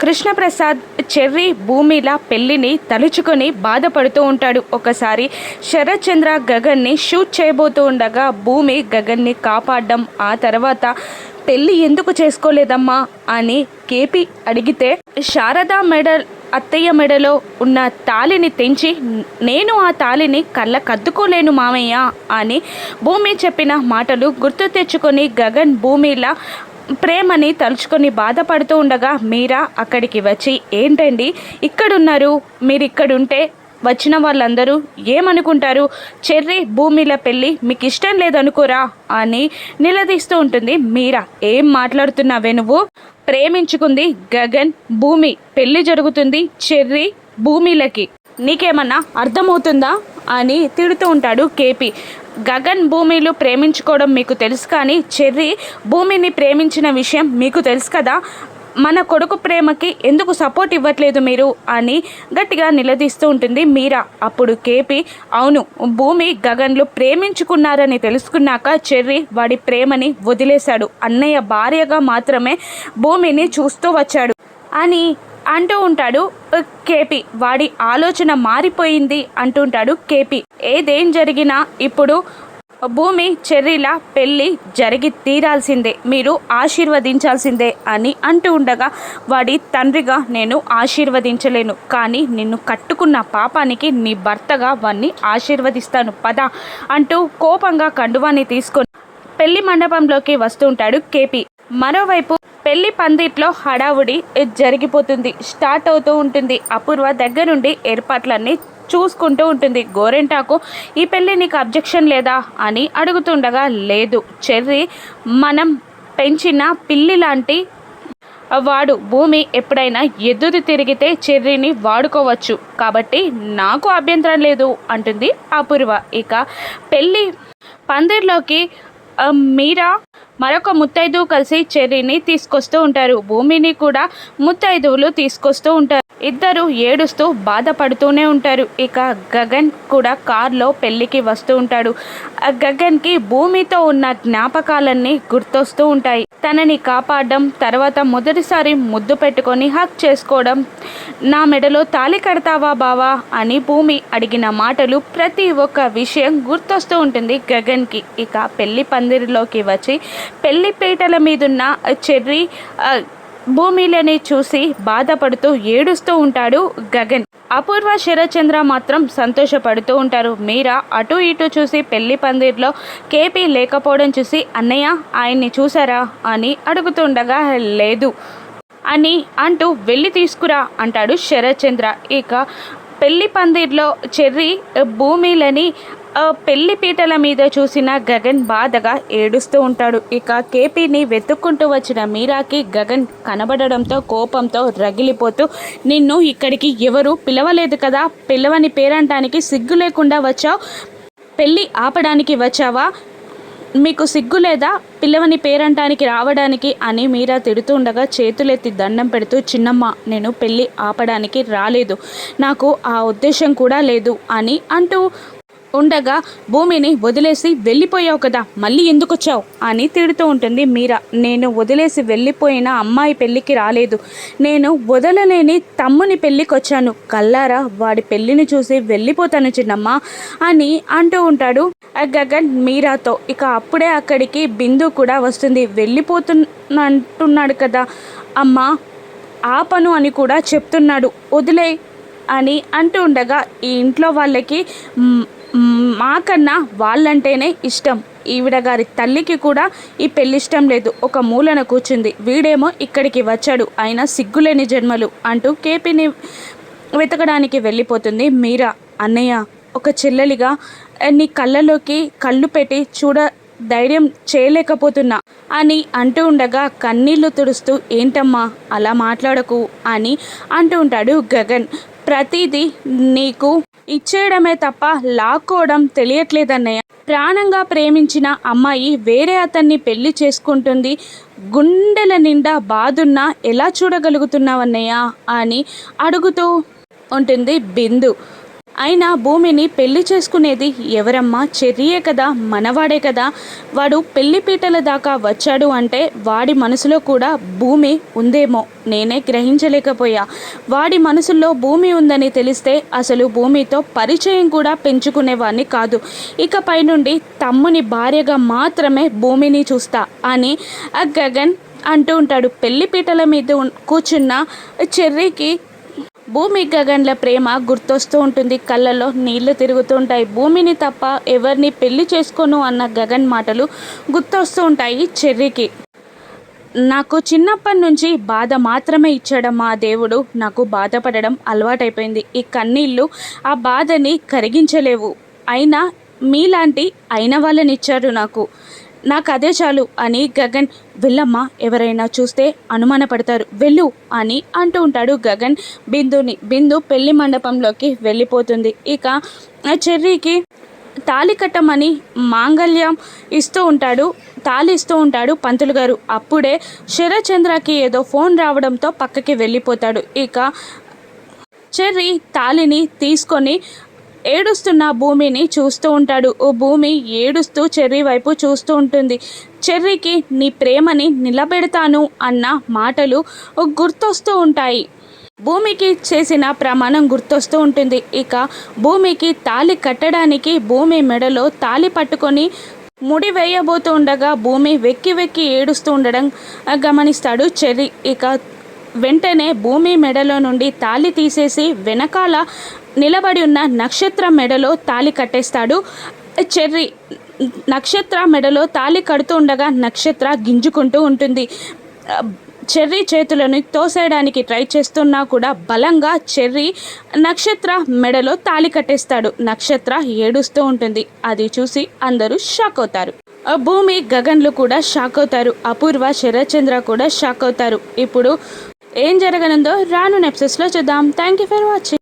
Krishnaprasad cherry భూమిల పెళ్లిని తలుచుకొని బాధపడుతూ ఉంటాడు. ఒకసారి శరత్ చంద్ర గగన్ని షూట్ చేయబోతూ ఉండగా భూమి గగన్ని కాపాడడం, ఆ తర్వాత పెళ్ళి ఎందుకు చేసుకోలేదమ్మా అని కేపీ అడిగితే శారదా అత్తయ్య మెడలో ఉన్న తాళిని తెంచి నేను ఆ తాళిని కళ్ళకద్దుకోలేను మామయ్య అని భూమి చెప్పిన మాటలు గుర్తు తెచ్చుకొని గగన్ భూమిలా ప్రేమని తలుచుకొని బాధపడుతూ ఉండగా మీరా అక్కడికి వచ్చి ఏంటండి ఇక్కడున్నారు, మీరు ఇక్కడుంటే వచ్చిన వాళ్ళందరూ ఏమనుకుంటారు, చెర్రీ భూమిల పెళ్ళి మీకు ఇష్టం లేదనుకోరా అని నిలదీస్తూ ఉంటుంది. మీరా ఏం మాట్లాడుతున్నావే నువ్వు, ప్రేమించుకుంది గగన్ భూమి, పెళ్ళి జరుగుతుంది చెర్రీ భూమిలకి, నీకేమన్నా అర్థమవుతుందా అని తిడుతూ ఉంటాడు కేపీ. గగన్ భూమిలు ప్రేమించుకోవడం మీకు తెలుసు, కానీ చెర్రీ భూమిని ప్రేమించిన విషయం మీకు తెలుసు కదా, మన కొడుకు ప్రేమకి ఎందుకు సపోర్ట్ ఇవ్వట్లేదు మీరు అని గట్టిగా నిలదీస్తూ ఉంటుంది మీరా. అప్పుడు కేపీ అవును, భూమి గగన్లు ప్రేమించుకున్నారని తెలుసుకున్నాక చెర్రీ వాడి ప్రేమని వదిలేశాడు, అన్నయ్య భార్యగా మాత్రమే భూమిని చూస్తూ వచ్చాడు అని అంటూ ఉంటాడు కేపీ. వాడి ఆలోచన మారిపోయింది అంటుంటాడు కేపీ. ఏదేం జరిగినా ఇప్పుడు భూమి చెర్రీల పెళ్ళి జరిగి తీరాల్సిందే, మీరు ఆశీర్వదించాల్సిందే అని అంటూ ఉండగా వాడి తండ్రిగా నేను ఆశీర్వదించలేను, కానీ నిన్ను కట్టుకున్న పాపానికి నీ భర్తగా వాణ్ణి ఆశీర్వదిస్తాను పద అంటూ కోపంగా కండువాన్ని తీసుకొని పెళ్లి మండపంలోకి వస్తూ ఉంటాడు కేపీ. మరోవైపు పెళ్లి పందిట్లో హడావుడి జరిగిపోతుంది, స్టార్ట్ అవుతూ ఉంటుంది. అపూర్వ దగ్గరుండి ఏర్పాట్లన్నీ చూసుకుంటూ ఉంటుంది. గోరెంటాకు ఈ పెళ్ళి నీకు అబ్జెక్షన్ లేదా అని అడుగుతుండగా లేదు, చెర్రీ మనం పెంచిన పిల్లి లాంటి వాడు, భూమి ఎప్పుడైనా ఎదురు తిరిగితే చెర్రీని వాడుకోవచ్చు, కాబట్టి నాకు అభ్యంతరం లేదు అంటుంది అపూర్వ. ఇక పెళ్ళి పందిర్లోకి మీరా మరొక ముత్తైదు కలిసి చెర్రీని తీసుకొస్తూ ఉంటారు. భూమిని కూడా ముత్తైదువులు తీసుకొస్తూ ఉంటారు. ఇద్దరు ఏడుస్తూ బాధపడుతూనే ఉంటారు. ఇక గగన్ కూడా కార్లో పెళ్ళికి వస్తూ ఉంటాడు. గగన్కి భూమితో ఉన్న జ్ఞాపకాలన్నీ గుర్తొస్తూ ఉంటాయి. తనని కాపాడడం, తర్వాత మొదటిసారి ముద్దు పెట్టుకొని హక్ చేసుకోవడం, నా మెడలో తాళి కడతావా బావా అని భూమి అడిగిన మాటలు, ప్రతి ఒక్క విషయం గుర్తొస్తూ ఉంటుంది గగన్కి. ఇక పెళ్లి పందిరిలోకి వచ్చి పెళ్లి పీటల మీదున్న చెర్రీ భూమిలని చూసి బాధపడుతూ ఏడుస్తూ ఉంటాడు గగన్. అపూర్వ శరత్ చంద్ర మాత్రం సంతోషపడుతూ ఉంటారు. మీరా అటు ఇటు చూసి పెళ్లి పందిర్లో కేపీ లేకపోవడం చూసి అన్నయ్య ఆయన్ని చూసారా అని అడుగుతుండగా లేదు అని అంటూ వెళ్ళి తీసుకురా అంటాడు శరత్ చంద్ర. ఇక పెళ్లి పందిర్లో చెర్రీ భూమిలని పెళ్లి పీటల మీద చూసిన గగన్ బాధగా ఏడుస్తూ ఉంటాడు. ఇక కేపీని వెతుక్కుంటూ వచ్చిన మీరాకి గగన్ కనబడడంతో కోపంతో రగిలిపోతూ నిన్ను ఇక్కడికి ఎవరు పిలవలేదు కదా, పిలవని పేరంటానికి సిగ్గు లేకుండా వచ్చావు, పెళ్ళి ఆపడానికి వచ్చావా, మీకు సిగ్గు లేదా పిల్లవని పేరంటానికి రావడానికి అని మీరా తిడుతూ ఉండగా చేతులెత్తి దండం పెడుతూ చిన్నమ్మ నేను పెళ్ళి ఆపడానికి రాలేదు, నాకు ఆ ఉద్దేశం కూడా లేదు అని అంటూ ఉండగా భూమిని వదిలేసి వెళ్ళిపోయావు కదా, మళ్ళీ ఎందుకు వచ్చావు అని తిడుతూ ఉంటుంది మీరా. నేను వదిలేసి వెళ్ళిపోయిన అమ్మాయి పెళ్ళికి రాలేదు, నేను వదలలేని తమ్ముని పెళ్ళికి వచ్చాను, కల్లారా వాడి పెళ్ళిని చూసి వెళ్ళిపోతాను చిన్నమ్మ అని అంటూ ఉంటాడు గగన్ మీరాతో. ఇక అప్పుడే అక్కడికి బిందు కూడా వస్తుంది. వెళ్ళిపోతున్నంటున్నాడు కదా అమ్మ, ఆపను అని కూడా చెప్తున్నాడు, వదిలే అని అంటూ ఉండగా ఈ ఇంట్లో వాళ్ళకి మాకన్నా వాళ్ళంటేనే ఇష్టం, ఈవిడ గారి తల్లికి కూడా ఈ పెళ్ళి ఇష్టం లేదు, ఒక మూలన కూర్చుంది, వీడేమో ఇక్కడికి వచ్చాడు, అయినా సిగ్గులేని జన్మలు అంటూ కేపీని వెతకడానికి వెళ్ళిపోతుంది మీరా. అన్నయ్య ఒక చెల్లెలిగా నీ కళ్ళలోకి కళ్ళు పెట్టి చూడ ధైర్యం చేయలేకపోతున్నా అని అంటూ ఉండగా కన్నీళ్లు తుడుస్తూ ఏంటమ్మా అలా మాట్లాడకు అని అంటూ ఉంటాడు గగన్. ప్రతిదీ నీకు ఇచ్చేయడమే తప్ప లాక్కోవడం తెలియట్లేదన్నయ్య, ప్రాణంగా ప్రేమించిన అమ్మాయి వేరే అతన్ని పెళ్లి చేసుకుంటుంది, గుండెల నిండా బాధున్నా ఎలా చూడగలుగుతున్నావన్నయ్య అని అడుగుతూ ఉంటుంది బిందు. అయినా భూమిని పెళ్లి చేసుకునేది ఎవరమ్మా? చెర్రీయే కదా, మనవాడే కదా. వాడు పెళ్లి పీటల దాకా వచ్చాడు అంటే వాడి మనసులో కూడా భూమి ఉందేమో నేనే గ్రహించలేకపోయా. వాడి మనసుల్లో భూమి ఉందని తెలిస్తే అసలు భూమితో పరిచయం కూడా పెంచుకునేవాడిని కాదు. ఇకపై నుండి తమ్ముని భార్యగా మాత్రమే భూమిని చూస్తా అని గగన్ అంటూ ఉంటాడు. పెళ్లి పీటల మీద కూర్చున్న చెర్రీకి భూమి గగన్ల ప్రేమ గుర్తొస్తూ ఉంటుంది. కళ్ళల్లో నీళ్లు తిరుగుతూ ఉంటాయి. భూమిని తప్ప ఎవరిని పెళ్లి చేసుకోను అన్న గగన్ మాటలు గుర్తొస్తూ ఉంటాయి చెర్రీకి. నాకు చిన్నప్పటి నుంచి బాధ మాత్రమే ఇచ్చాడమ్మా ఆ దేవుడు. నాకు బాధపడడం అలవాటైపోయింది. ఈ కన్నీళ్ళు ఆ బాధని కరిగించలేవు. అయినా మీలాంటి అయిన వాళ్ళని ఇచ్చారు నాకు అదే చాలు అని గగన్, వెళ్ళమ్మా, ఎవరైనా చూస్తే అనుమానపడతారు, వెళ్ళు అని అంటూ ఉంటాడు గగన్ బిందుని. బిందు పెళ్లి మండపంలోకి వెళ్ళిపోతుంది. ఇక చెర్రీకి తాళి కట్టమని మాంగళ్యం తాళి ఇస్తూ ఉంటాడు పంతులు గారు. అప్పుడే శరచంద్రకి ఏదో ఫోన్ రావడంతో పక్కకి వెళ్ళిపోతాడు. ఇక చెర్రీ తాళిని తీసుకొని ఏడుస్తున్న భూమిని చూస్తూ ఉంటాడు. ఓ భూమి ఏడుస్తూ చెర్రీ వైపు చూస్తూ ఉంటుంది. చెర్రీకి నీ ప్రేమని నిలబెడతాను అన్న మాటలు గుర్తొస్తూ ఉంటాయి. భూమికి చేసిన ప్రమాణం గుర్తొస్తూ ఉంటుంది. ఇక భూమికి తాళి కట్టడానికి భూమి మెడలో తాళి పట్టుకొని ముడి వేయబోతూ ఉండగా భూమి వెక్కి వెక్కి ఏడుస్తూ ఉండడం గమనిస్తాడు చెర్రీ. ఇక వెంటనే భూమి మెడలో నుండి తాళి తీసేసి వెనకాల నిలబడి ఉన్న నక్షత్ర మెడలో తాళి కట్టేస్తాడు చెర్రీ. నక్షత్ర మెడలో తాళి కడుతూ ఉండగా నక్షత్ర గింజుకుంటూ ఉంటుంది. చెర్రీ చేతులను తోసేయడానికి ట్రై చేస్తున్నా కూడా బలంగా చెర్రీ నక్షత్ర మెడలో తాళి కట్టేస్తాడు. నక్షత్ర ఏడుస్తూ ఉంటుంది. అది చూసి అందరూ షాక్ అవుతారు. భూమి గగన్లు కూడా షాక్ అవుతారు. అపూర్వ శరత్చంద్ర కూడా షాక్ అవుతారు. ఇప్పుడు ఏం జరగనుందో రాను ఎపిసోడ్స్లో చూద్దాం. Thank you for watching.